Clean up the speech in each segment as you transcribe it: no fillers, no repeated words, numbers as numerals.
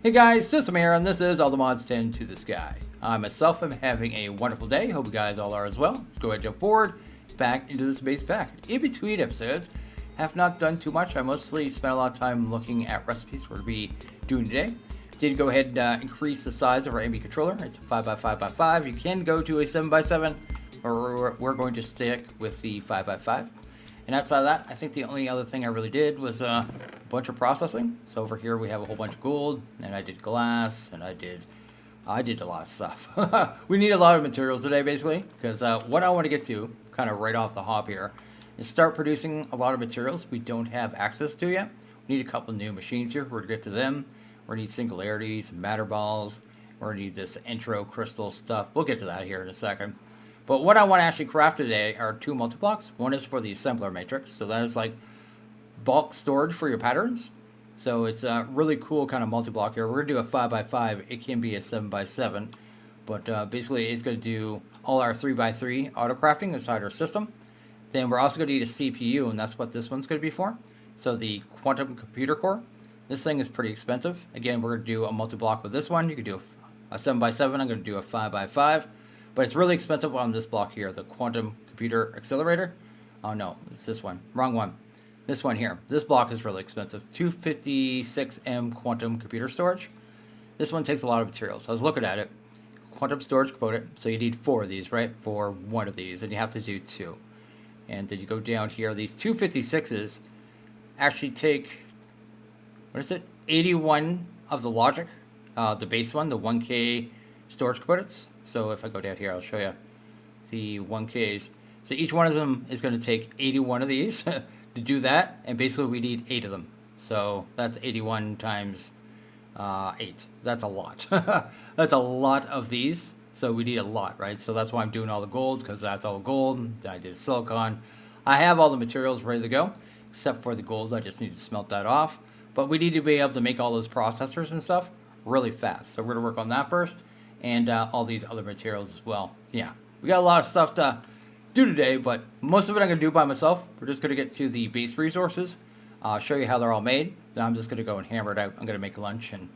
Hey guys, System here, and this is All the Mods Tend to the Sky. I myself am having a wonderful day. Hope you guys all are as well. Let's go ahead and jump forward back into this base pack. In between episodes, have not done too much. I mostly spent a lot of time looking at recipes we're going to be doing today. Did go ahead and increase the size of our ambient controller. It's a 5x5x5. You can go to a 7x7, or we're going to stick with the 5x5. And outside of that, I think the only other thing I really did was a bunch of processing. So over here we have a whole bunch of gold, and I did glass, and I did a lot of stuff. We need a lot of materials today, basically, because what I want to get to, kind of right off the hop here, is start producing a lot of materials we don't have access to yet. We need a couple new machines here. We're going to get to them. We're going to need singularities, matter balls. We're going to need this intro crystal stuff. We'll get to that here in a second. But what I want to actually craft today are two multi-blocks. One is for the assembler matrix, so that is like bulk storage for your patterns. So it's a really cool kind of multi-block here. We're going to do a 5x5. It can be a 7x7, but basically it's going to do all our 3x3 auto crafting inside our system. Then we're also going to need a CPU, and that's what this one's going to be for. So the quantum computer core. This thing is pretty expensive. Again, we're going to do a multi-block with this one. You can do a 7x7. I'm going to do a 5x5. But it's really expensive on this block here, the quantum computer accelerator. Oh no, it's this one. Wrong one. This one here. This block is really expensive. 256M quantum computer storage. This one takes a lot of materials. I was looking at it. Quantum storage component. So you need 4 of these, right? For one of these. And you have to do 2. And then you go down here. These 256s actually take, what is it? 81 of the logic. The base one, the 1K storage components. So if I go down here, I'll show you the 1Ks. So each one of them is going to take 81 of these to do that. And basically we need 8 of them. So that's 81 times 8. That's a lot. That's a lot of these. So we need a lot, right? So that's why I'm doing all the gold, because that's all gold. I did silicon. I have all the materials ready to go, except for the gold. I just need to smelt that off. But we need to be able to make all those processors and stuff really fast. So we're going to work on that first. And all these other materials as well. Yeah, we got a lot of stuff to do today, but most of it I'm going to do by myself. We're just going to get to the base resources, show you how they're all made. Then I'm just going to go and hammer it out. I'm going to make lunch and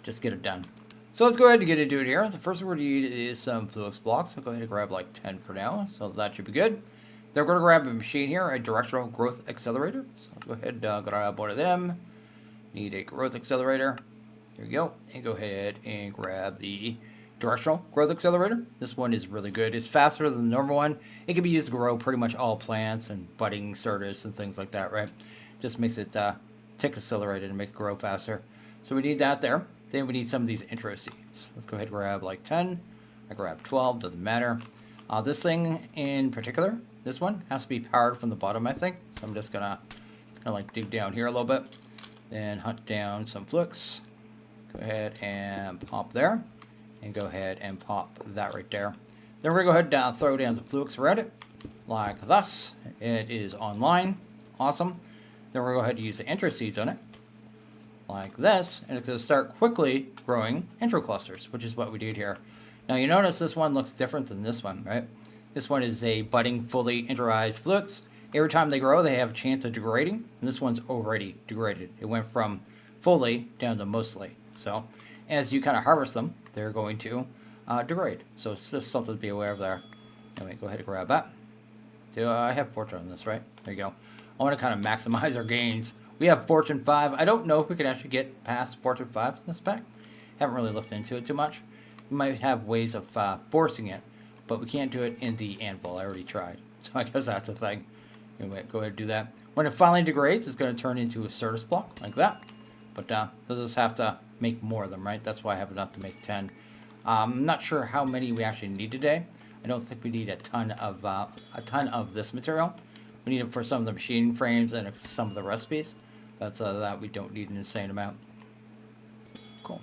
just get it done. So let's go ahead and get into it here. The first thing we're going to need is some Fluix blocks. I'll go ahead and grab like 10 for now, so that should be good. Then we're going to grab a machine here, a directional growth accelerator. So let's go ahead and grab one of them. Need a growth accelerator. Here we go. And go ahead and grab the directional growth accelerator. This one is really good. It's faster than the normal one. It can be used to grow pretty much all plants and budding certus and things like that, right? Just makes it tick accelerated and make it grow faster. So we need that there. Then we need some of these intro seeds. Let's go ahead and grab like 10. I grab 12, doesn't matter. This thing in particular, this one has to be powered from the bottom, I think. So I'm just gonna kind of like dig down here a little bit. Then hunt down some Fluix. Go ahead and pop there. And go ahead and pop that right there. Then we're going to go ahead and throw down the Fluix around it, like this. It is online. Awesome. Then we're going to go ahead and use the intro seeds on it, like this. And it's going to start quickly growing intro clusters, which is what we did here. Now you notice this one looks different than this one, right? This one is a budding, fully interized Fluix. Every time they grow, they have a chance of degrading. And this one's already degraded. It went from fully down to mostly. So as you kind of harvest them, they're going to degrade. So it's just something to be aware of there. Anyway, go ahead and grab that. I have Fortune on this, right? There you go. I want to kind of maximize our gains. We have Fortune 5. I don't know if we can actually get past Fortune 5 in this pack. Haven't really looked into it too much. We might have ways of forcing it, but we can't do it in the anvil. I already tried. So I guess that's a thing. Anyway, go ahead and do that. When it finally degrades, it's going to turn into a certus block like that. But those just have to make more of them, right? That's why I have enough to make 10. I'm not sure how many we actually need today. I don't think we need a ton of this material. We need it for some of the machining frames and some of the recipes. That's that we don't need an insane amount. Cool.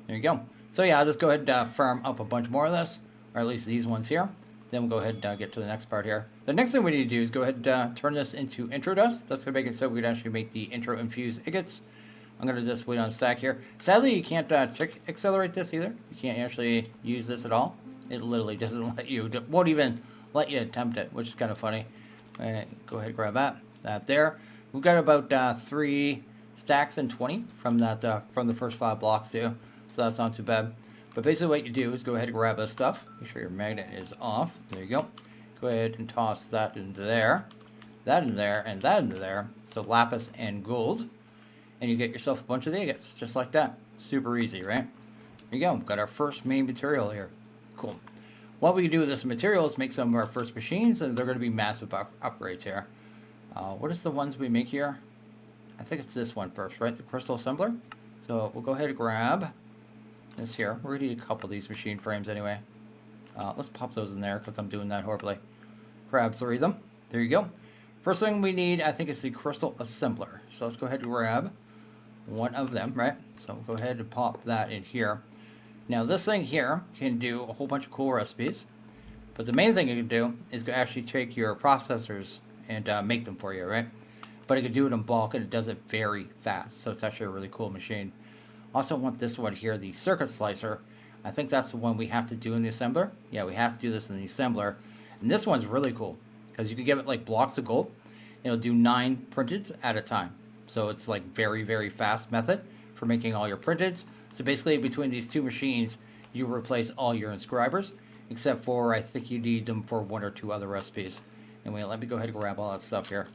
There you go. So yeah, I'll just go ahead and farm up a bunch more of this, or at least these ones here. Then we'll go ahead and get to the next part here. The next thing we need to do is go ahead and turn this into intro dust. That's going to make it so we can actually make the intro infused ingots. I'm going to just wait on stack here. Sadly, you can't tick accelerate this either. You can't actually use this at all. It literally doesn't let you, won't even let you attempt it, which is kind of funny. Go ahead and grab that there. We've got about 3 stacks and 20 from that from the first 5 blocks too, so that's not too bad. But basically what you do is go ahead and grab this stuff. Make sure your magnet is off. There you go. Go ahead and toss that into there, that in there, and that into there. So lapis and gold. And you get yourself a bunch of the agates, just like that. Super easy, right? There you go. Got our first main material here. Cool. What we can do with this material is make some of our first machines, and they're going to be massive upgrades here. What is the ones we make here? I think it's this one first, right? The crystal assembler. So we'll go ahead and grab this here. We're going to need a couple of these machine frames anyway. Let's pop those in there because I'm doing that horribly. Grab 3 of them. There you go. First thing we need, I think, is the crystal assembler. So let's go ahead and grab one of them, right? So we'll go ahead and pop that in here. Now this thing here can do a whole bunch of cool recipes, but the main thing it can do is actually take your processors and make them for you, right? But it can do it in bulk, and it does it very fast, so it's actually a really cool machine. Also want this one here, the circuit slicer. I think that's the one we have to do in the assembler. Yeah, we have to do this in the assembler. And this one's really cool, because you can give it like blocks of gold. It'll do 9 printeds at a time. So it's like very, very fast method for making all your printeds. So basically between these 2 machines, you replace all your inscribers, except for I think you need them for 1 or 2 other recipes. Anyway, let me go ahead and grab all that stuff here.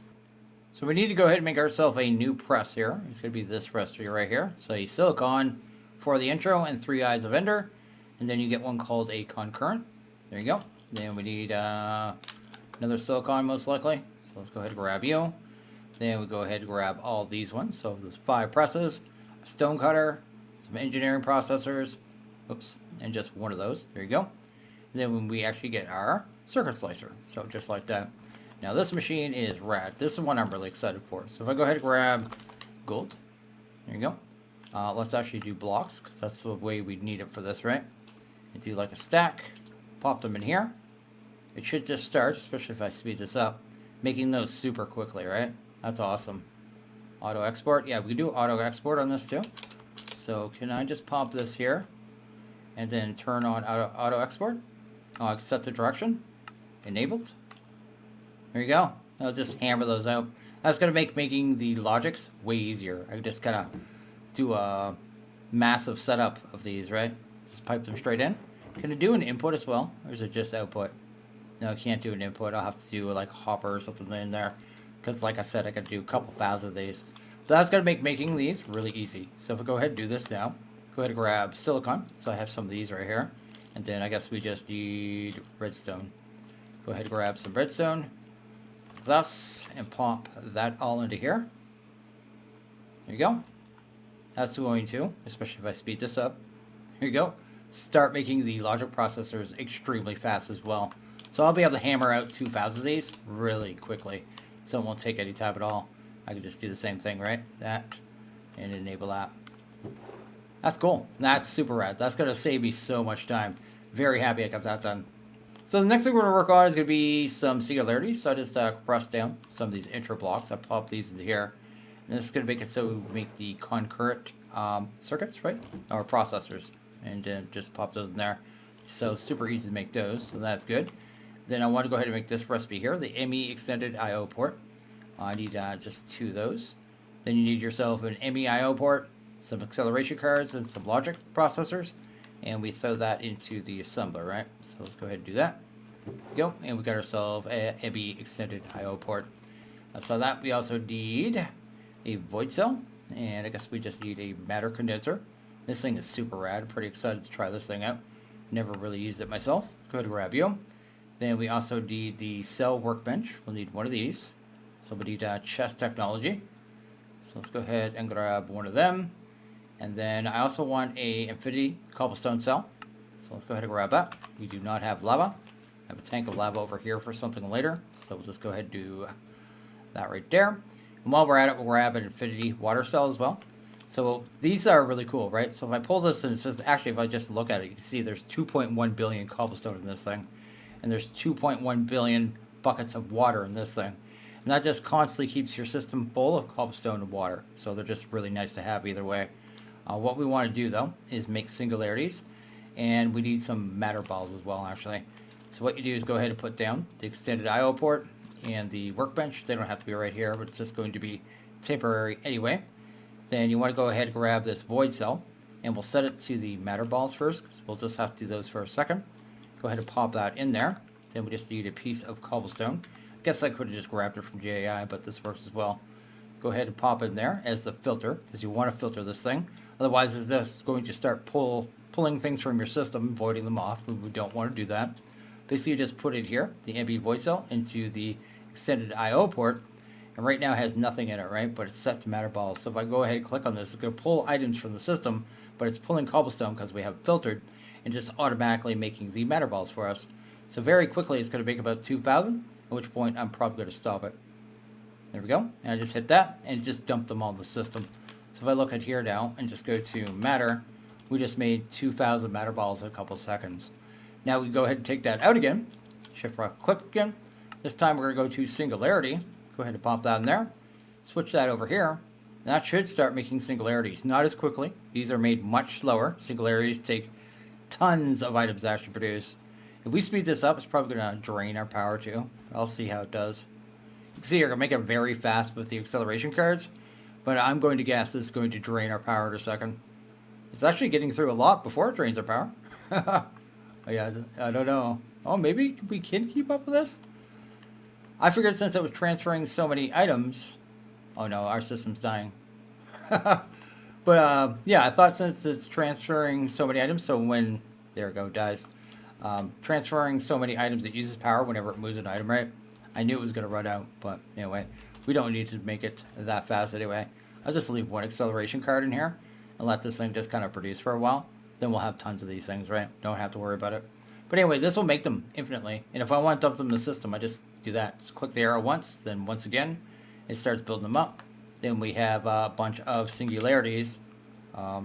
So we need to go ahead and make ourselves a new press here. It's going to be this recipe right here. So a silicon for the intro and 3 eyes of ender. And then you get one called a concurrent. There you go. Then we need another silicon most likely. So let's go ahead and grab you. Then we go ahead and grab all these ones. So there's 5 presses, a stone cutter, some engineering processors, oops, and just one of those. There you go. And then when we actually get our circuit slicer. So just like that. Now this machine is rad. This is one I'm really excited for. So if I go ahead and grab gold, there you go. Let's actually do blocks, because that's the way we need it for this, right? And do like a stack, pop them in here. It should just start, especially if I speed this up, making those super quickly, right? That's awesome. Auto export. Yeah, we can do auto export on this too. So can I just pop this here and then turn on auto export? I can set the direction. Enabled. There you go. I'll just hammer those out. That's going to make making the logics way easier. I can just kind of do a massive setup of these, right? Just pipe them straight in. Can it do an input as well? Or is it just output? No, I can't do an input. I'll have to do like a hopper or something in there. Because like I said, I got to do a couple thousand of these. So that's going to make making these really easy. So if I go ahead and do this now, go ahead and grab silicon. So I have some of these right here. And then I guess we just need redstone. Go ahead and grab some redstone. Thus, and pop that all into here. There you go. That's going to, especially if I speed this up. Here you go. Start making the logic processors extremely fast as well. So I'll be able to hammer out 2,000 of these really quickly. So it won't take any time at all. I can just do the same thing, right? That, and enable that. That's cool. That's super rad. That's going to save me so much time. Very happy I got that done. So the next thing we're going to work on is going to be some Singularity. So I just compressed down some of these intro blocks. I pop these into here. And this is going to make it so we make the concurrent circuits, right? Or processors. And just pop those in there. So super easy to make those. So that's good. Then I want to go ahead and make this recipe here. The ME extended I/O port. I need just 2 of those. Then you need yourself an ME I/O port, some acceleration cards, and some logic processors. And we throw that into the assembler, right? So let's go ahead and do that. There we go. And we got ourselves a ME extended I/O port. So that we also need a void cell. And I guess we just need a matter condenser. This thing is super rad. I'm pretty excited to try this thing out. Never really used it myself. Let's go ahead and grab you. Then we also need the cell workbench. We'll need one of these. So we need chest technology. So let's go ahead and grab one of them. And then I also want a infinity cobblestone cell. So let's go ahead and grab that. We do not have lava. I have a tank of lava over here for something later. So we'll just go ahead and do that right there. And while we're at it, we'll grab an infinity water cell as well. So these are really cool, right? So if I pull this and it says, actually if I just look at it, you can see there's 2.1 billion cobblestone in this thing. And there's 2.1 billion buckets of water in this thing. And that just constantly keeps your system full of cobblestone and water. So they're just really nice to have either way. What we want to do though is make singularities. And we need some matter balls as well actually. So what you do is go ahead and put down the extended I/O port and the workbench. They don't have to be right here, but it's just going to be temporary anyway. then you want to go ahead and grab this void cell, and we'll set it to the matter balls first, because we'll just have to do those for a second. Go ahead and pop that in there. Then we just need a piece of cobblestone. I guess I could have just grabbed it from GAI, but this works as well. Go ahead and pop it in there as the filter, because you want to filter this thing. Otherwise, it's just going to start pulling things from your system, voiding them off. We don't want to do that. Basically, you just put it here, the MB void cell, into the extended I/O port. And right now it has nothing in it, right? But it's set to matter balls. So if I go ahead and click on this, it's going to pull items from the system, but it's pulling cobblestone because we have it filtered, and just automatically making the matter balls for us. So very quickly, it's going to make about 2,000, at which point I'm probably going to stop it. There we go. And I just hit that, and just dumped them all in the system. So if I look at here now, and just go to matter, we just made 2,000 matter balls in a couple seconds. Now we go ahead and take that out again. Shift right click again. This time we're going to go to Singularity. Go ahead and pop that in there. Switch that over here. And that should start making singularities. Not as quickly. These are made much slower. Singularities take tons of items to actually produce. If we speed this up, it's probably going to drain our power too. I'll see how it does. You can see you're going to make it very fast with the acceleration cards. But I'm going to guess this is going to drain our power in a second. It's actually getting through a lot before it drains our power. Oh, yeah, I don't know. Oh, maybe we can keep up with this? I figured since it was transferring so many items... Oh no, our system's dying. But yeah, I thought since it's transferring so many items, so when... There we go, dies. Transferring so many items, it uses power whenever it moves an item, right? I knew it was going to run out, but anyway. We don't need to make it that fast anyway. I'll just leave one acceleration card in here and let this thing just kind of produce for a while. Then we'll have tons of these things, right? Don't have to worry about it. But anyway, this will make them infinitely. And if I want to dump them in the system, I just do that. Just click the arrow once, then once again, it starts building them up. Then we have a bunch of singularities. How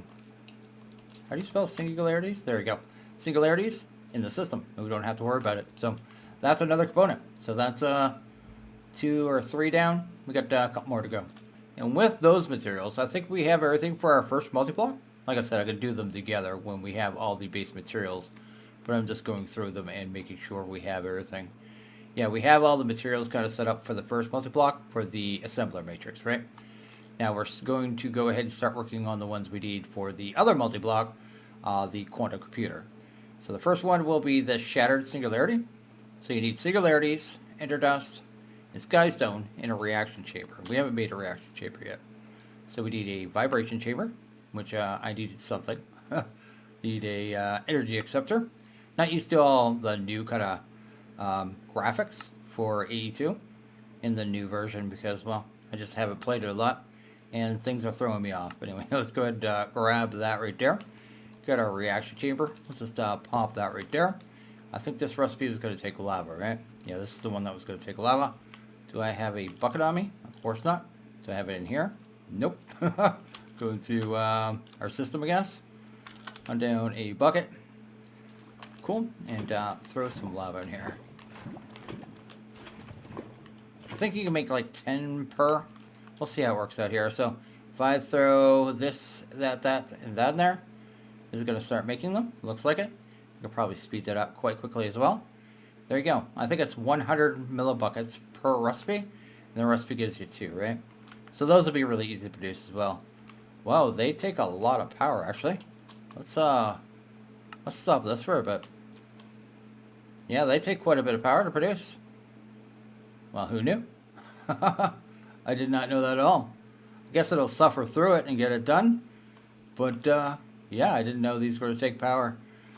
do you spell singularities? There we go. Singularities in the system. And we don't have to worry about it. So that's another component. So that's 2 or 3 down. We got a couple more to go. And with those materials, I think we have everything for our first multi-block. Like I said, I could do them together when we have all the base materials. But I'm just going through them and making sure we have everything. Yeah, we have all the materials kind of set up for the first multi-block for the assembler matrix, right? Now we're going to go ahead and start working on the ones we need for the other multi-block, the quantum computer. So the first one will be the shattered singularity. So you need singularities, interdust, and skystone in a reaction chamber. We haven't made a reaction chamber yet. So we need a vibration chamber, which I needed something. Need a energy acceptor. Not used to all the new kind of graphics for AE2 in the new version because, well, I just haven't played it a lot and things are throwing me off. But anyway, let's go ahead and grab that right there. Got our reaction chamber. Let's just pop that right there. I think this recipe was going to take lava, right? Yeah, this is the one that was going to take lava. Do I have a bucket on me? Of course not. Do I have it in here? Nope. Go to our system, I guess. Hunt down a bucket. Cool. And throw some lava in here. I think you can make like 10 per. We'll see how it works out here. So if I throw this, that, and that in there, is it going to start making them? Looks like it. You can probably speed that up quite quickly as well. There you go. I think it's 100 millibuckets per recipe. And the recipe gives you 2, right? So those will be really easy to produce as well. Wow, they take a lot of power actually. Let's stop this for a bit. Yeah, they take quite a bit of power to produce. Well, who knew? I did not know that at all. I guess it'll suffer through it and get it done. But yeah, I didn't know these were to take power.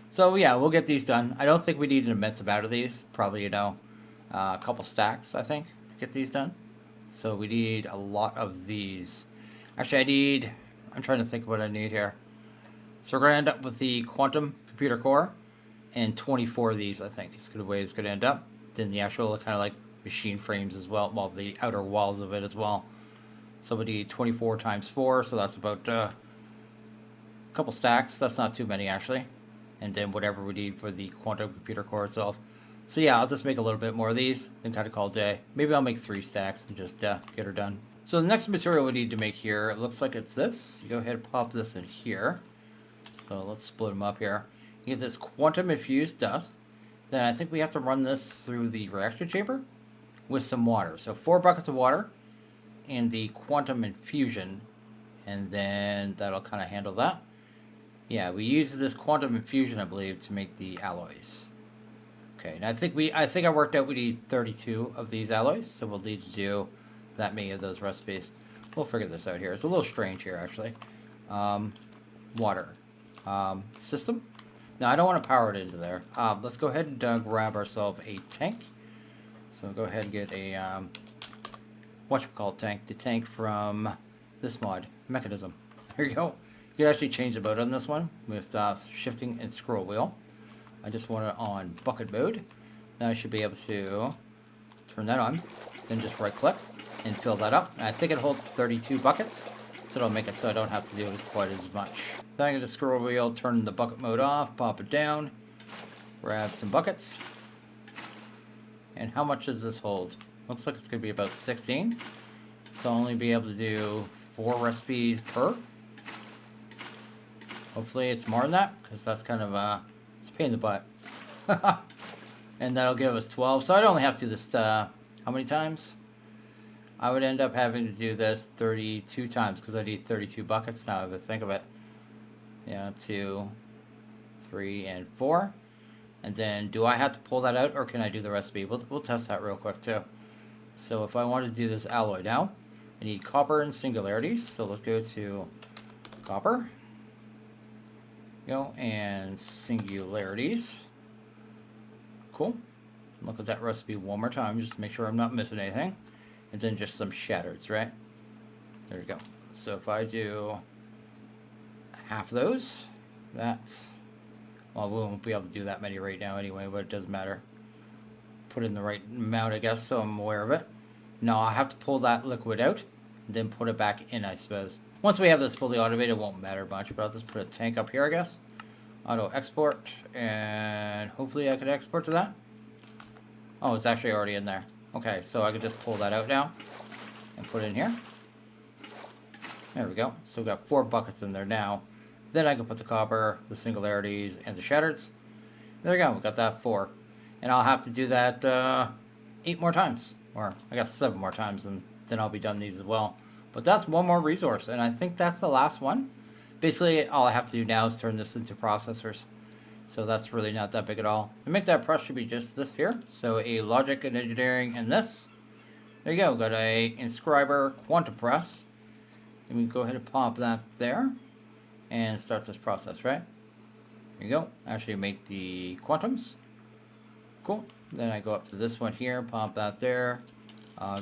So yeah, we'll get these done. I don't think we need an immense amount of these. Probably, a couple stacks, I think, to get these done. So we need a lot of these. Actually, I'm trying to think what I need here. So we're going to end up with the quantum computer core and 24 of these, I think, is the way it's going to end up. Then the actual kind of like machine frames as well, the outer walls of it as well. So we need 24 times 4, so that's about a couple stacks. That's not too many, actually. And then whatever we need for the quantum computer core itself. So yeah, I'll just make a little bit more of these, then kind of call it a day. Maybe I'll make 3 stacks and just get her done. So the next material we need to make here, it looks like it's this. You go ahead and pop this in here. So let's split them up here. You get this quantum infused dust. Then I think we have to run this through the reaction chamber with some water. So 4 buckets of water and the quantum infusion. and then that'll kind of handle that. Yeah, we use this quantum infusion, I believe, to make the alloys. Okay, and I think I worked out we need 32 of these alloys, so we'll need to do that many of those recipes. We'll figure this out here. It's a little strange here, actually. Water. System. Now, I don't want to power it into there. Let's go ahead and grab ourselves a tank. So go ahead and get a, whatchamacallit tank. The tank from this mod, Mechanism. Here you go. You can actually change the mode on this one with shifting and scroll wheel. I just want it on bucket mode. Now I should be able to turn that on. Then just right click and fill that up. And I think it holds 32 buckets. So it'll make it so I don't have to do it quite as much. Then I can just scroll wheel, turn the bucket mode off, pop it down, grab some buckets. And how much does this hold? Looks like it's going to be about 16. So I'll only be able to do 4 recipes per. Hopefully it's more than that, because that's kind of it's a pain in the butt. And that'll give us 12. So I'd only have to do this, how many times? I would end up having to do this 32 times, because I need 32 buckets now, if I think of it. Yeah, 2, 3, and 4. And then, do I have to pull that out, or can I do the recipe? We'll test that real quick, too. So if I want to do this alloy now, I need copper and singularities. So let's go to copper. Go, and singularities. Cool. Look at that recipe one more time, just to make sure I'm not missing anything. And then just some shattereds, right? There we go. So if I do half of those, that's... Well, we won't be able to do that many right now anyway, but it doesn't matter. Put in the right amount, I guess, so I'm aware of it. Now I have to pull that liquid out, and then put it back in, I suppose. Once we have this fully automated, it won't matter much, but I'll just put a tank up here, I guess. Auto export, and hopefully I can export to that. Oh, it's actually already in there. Okay, so I can just pull that out now and put it in here. There we go. So we've got 4 buckets in there now. Then I can put the copper, the singularities, and the shattereds. There we go. We've got that 4. And I'll have to do that 8 more times. Or I guess 7 more times, and then I'll be done these as well. But that's one more resource, and I think that's the last one. Basically, all I have to do now is turn this into processors. So that's really not that big at all. To make that press should be just this here. So a logic and engineering and this. There you go. Got a inscriber quantum press. And we can go ahead and pop that there. And start this process, right? There you go. Actually make the quantums. Cool. Then I go up to this one here. Pop that there.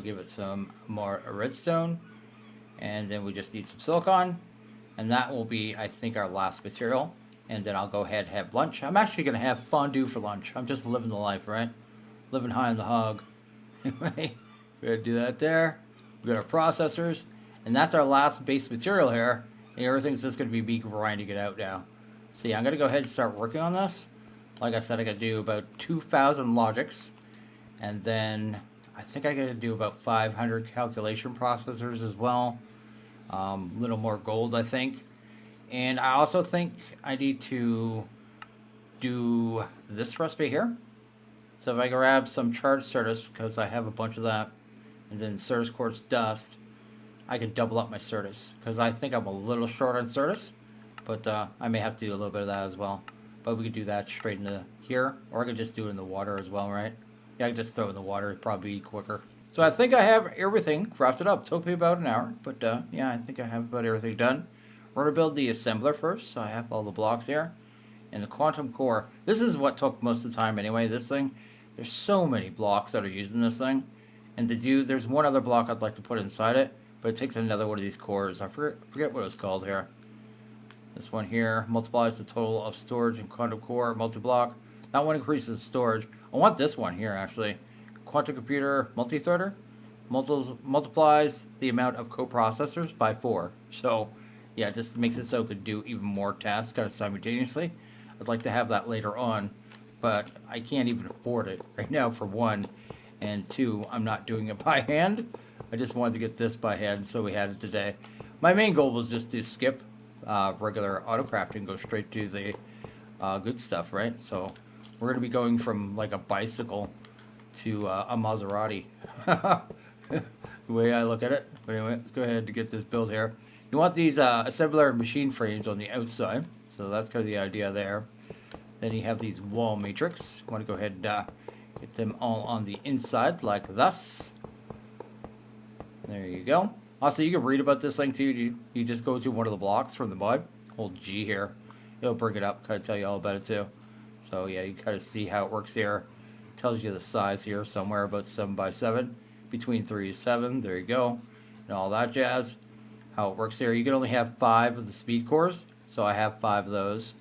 Give it some more redstone. And then we just need some silicon. And that will be, I think, our last material. And then I'll go ahead and have lunch. I'm actually going to have fondue for lunch. I'm just living the life, right? Living high on the hog. Anyway, we're going to do that there. We've got our processors. And that's our last base material here. And everything's just going to be me grinding it out now. So yeah, I'm going to go ahead and start working on this. Like I said, I got to do about 2,000 logics. And then I think I got to do about 500 calculation processors as well. A little more gold, I think. And I also think I need to do this recipe here. So if I grab some charged Certus, because I have a bunch of that, and then Certus quartz dust, I can double up my Certus. Because I think I'm a little short on Certus, but I may have to do a little bit of that as well. But we could do that straight into here, or I could just do it in the water as well, right? Yeah, I can just throw it in the water, it'd probably be quicker. So I think I have everything crafted up. Took me about an hour, but yeah, I think I have about everything done. We're going to build the assembler first, so I have all the blocks here. And the quantum core, this is what took most of the time anyway, this thing. There's so many blocks that are used in this thing. And to do, there's one other block I'd like to put inside it, but it takes another one of these cores. I forget what it was called here. This one here multiplies the total of storage and quantum core multi-block. That one increases storage. I want this one here, actually. Quantum computer multi-threader multiplies the amount of coprocessors by 4. So yeah, it just makes it so it could do even more tasks kind of simultaneously. I'd like to have that later on, but I can't even afford it right now, for 1. And 2, I'm not doing it by hand. I just wanted to get this by hand, so we had it today. My main goal was just to skip regular autocrafting and go straight to the good stuff, right? So we're going to be going from like a bicycle to a Maserati. The way I look at it. But anyway, let's go ahead and get this build here. You want these assembler machine frames on the outside, so that's kind of the idea there. Then you have these wall matrix. You want to go ahead and get them all on the inside like thus. There you go. Also, you can read about this thing too. You just go to one of the blocks from the mod, hold G here. It'll bring it up, kind of tell you all about it too. So yeah, you kind of see how it works here. It tells you the size here, somewhere about 7 by 7, between 3 to 7. There you go, and all that jazz. How it works here. You can only have 5 of the speed cores, so I have 5 of those.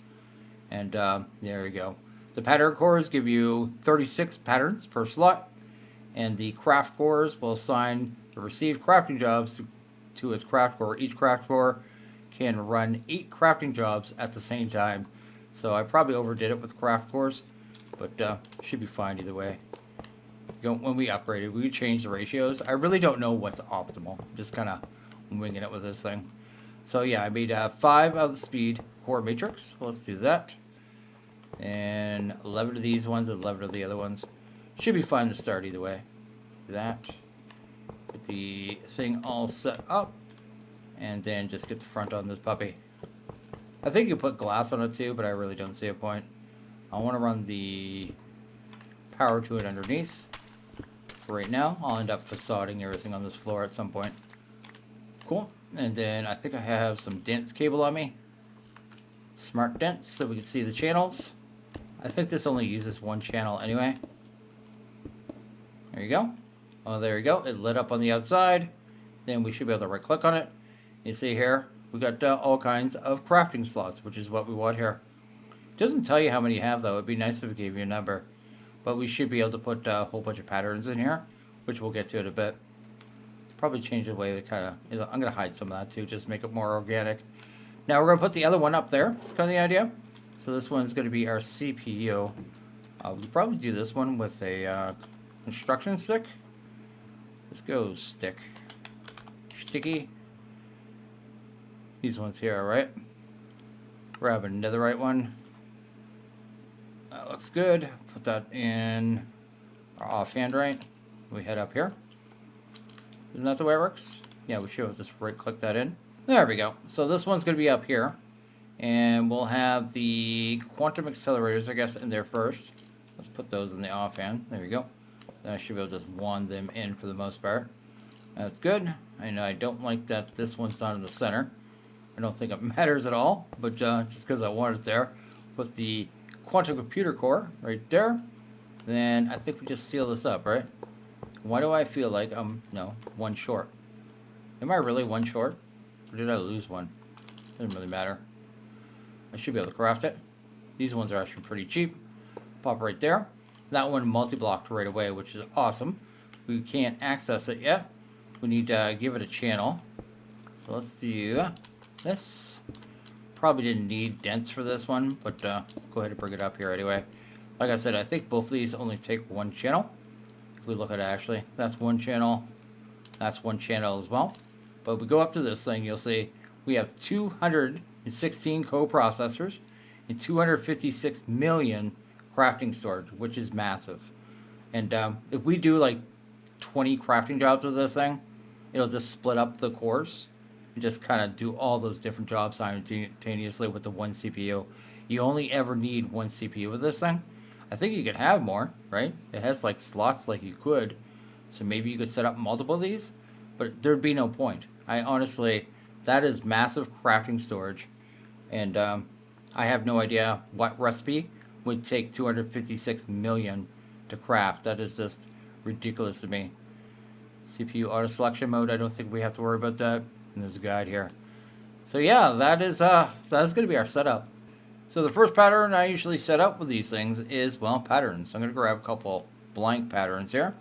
And there you go. The pattern cores give you 36 patterns per slot, and the craft cores will assign the received crafting jobs to its craft core. Each craft core can run 8 crafting jobs at the same time. So I probably overdid it with craft cores, but should be fine either way. When we upgraded, we changed the ratios. I really don't know what's optimal. Just kind of winging it with this thing. So yeah, I made 5 of the speed core matrix. Let's do that. And 11 of these ones and 11 of the other ones. Should be fine to start either way. Let's do that. Get the thing all set up. And then just get the front on this puppy. I think you put glass on it too, but I really don't see a point. I want to run the power to it underneath. For right now, I'll end up facading everything on this floor at some point. Cool. And then I think I have some dense cable on me. Smart dense, so we can see the channels. I think this only uses one channel anyway. There you go. Oh, there you go. It lit up on the outside. Then we should be able to right click on it. You see here, we got all kinds of crafting slots, which is what we want here. It doesn't tell you how many you have though. It'd be nice if it gave you a number. But we should be able to put a whole bunch of patterns in here, which we'll get to in a bit. Probably change the way they kind of, I'm going to hide some of that too, just make it more organic. Now we're going to put the other one up there. That's kind of the idea. So this one's going to be our CPU. We'll probably do this one with a construction stick. Let's go stick. Sticky. These ones here, alright. Grab another right one. That looks good. Put that in our offhand right. We head up here. Isn't that the way it works? Yeah, we should just right click that in. There we go. So this one's going to be up here. And we'll have the quantum accelerators, I guess, in there first. Let's put those in the offhand. There we go. Then I should be able to just wand them in for the most part. That's good. And I don't like that this one's not in the center. I don't think it matters at all, but just because I want it there. Put the quantum computer core right there. Then I think we just seal this up, right? Why do I feel like I'm, no, one short? Am I really one short? Or did I lose one? Doesn't really matter. I should be able to craft it. These ones are actually pretty cheap. Pop right there. That one multi-blocked right away, which is awesome. We can't access it yet. We need to give it a channel. So let's do this. Probably didn't need dense for this one, but go ahead and bring it up here anyway. Like I said, I think both of these only take one channel. If we look at it actually, that's one channel. That's one channel as well. But if we go up to this thing, you'll see we have 216 co-processors and 256 million crafting storage, which is massive. And if we do like 20 crafting jobs with this thing, it'll just split up the cores and just kind of do all those different jobs simultaneously with the one CPU. You only ever need one CPU with this thing. I think you could have more, right? It has like slots like you could. So maybe you could set up multiple of these, but there'd be no point. I honestly, that is massive crafting storage. And I have no idea what recipe would take 256 million to craft. That is just ridiculous to me. CPU auto selection mode, I don't think we have to worry about that. And there's a guide here. So yeah, that's going to be our setup. So the first pattern I usually set up with these things is, well, patterns. So I'm going to grab a couple blank patterns here.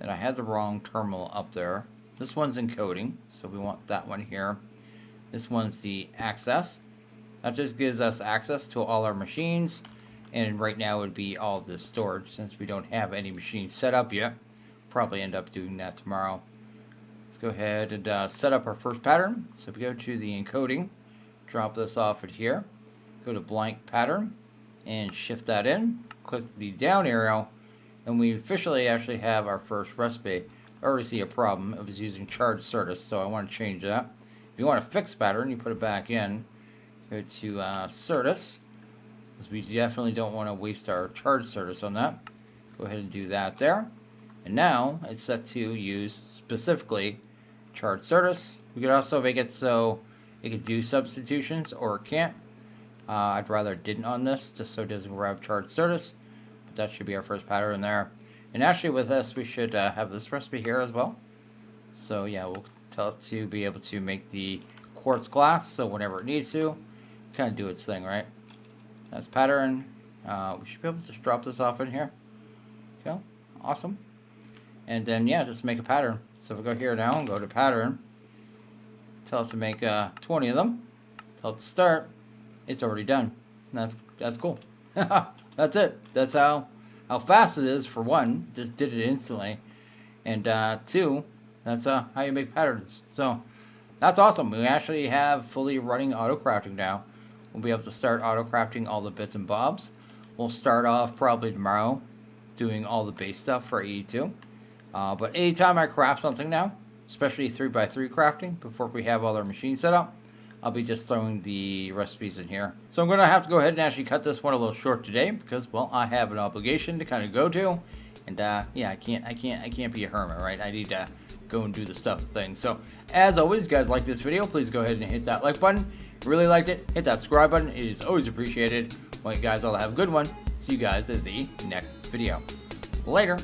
And I had the wrong terminal up there. This one's encoding, so we want that one here. This one's the access. That just gives us access to all our machines. And right now it would be all of this storage since we don't have any machines set up yet. Probably end up doing that tomorrow. Let's go ahead and set up our first pattern. So if we go to the encoding, drop this off at here. Go to blank pattern and shift that in. Click the down arrow and we officially actually have our first recipe. I already see a problem. It was using charged Certus, so I want to change that. If you want to fix pattern, you put it back in. Go to Certus, because we definitely don't want to waste our charge Certus on that. Go ahead and do that there. And now it's set to use specifically charge Certus. We could also make it so it could do substitutions or it can't. I'd rather it didn't on this, just so it doesn't grab charge Certus. But that should be our first pattern there. And actually with this, we should have this recipe here as well. So yeah, we'll tell it to be able to make the quartz glass, so whenever it needs to, kind of do its thing, right? That's pattern. We should be able to just drop this off in here. Okay, awesome. And then yeah, just make a pattern. So if we go here now and go to pattern, tell it to make 20 of them. Tell it to start. It's already done. That's cool. That's it. That's how fast it is, for one. Just did it instantly. And two, that's how you make patterns. So that's awesome. We actually have fully running auto crafting now. We'll be able to start auto crafting all the bits and bobs. We'll start off probably tomorrow doing all the base stuff for 82. But anytime I craft something now, especially 3x3 crafting, before we have all our machines set up, I'll be just throwing the recipes in here. So I'm going to have to go ahead and actually cut this one a little short today because, well, I have an obligation to kind of go to, and yeah, I can't be a hermit, right? I need to go and do the stuff thing. So as always, guys, like this video, please go ahead and hit that like button. If you really liked it, hit that subscribe button. It is always appreciated. Want you guys all to have a good one. See you guys in the next video. Later.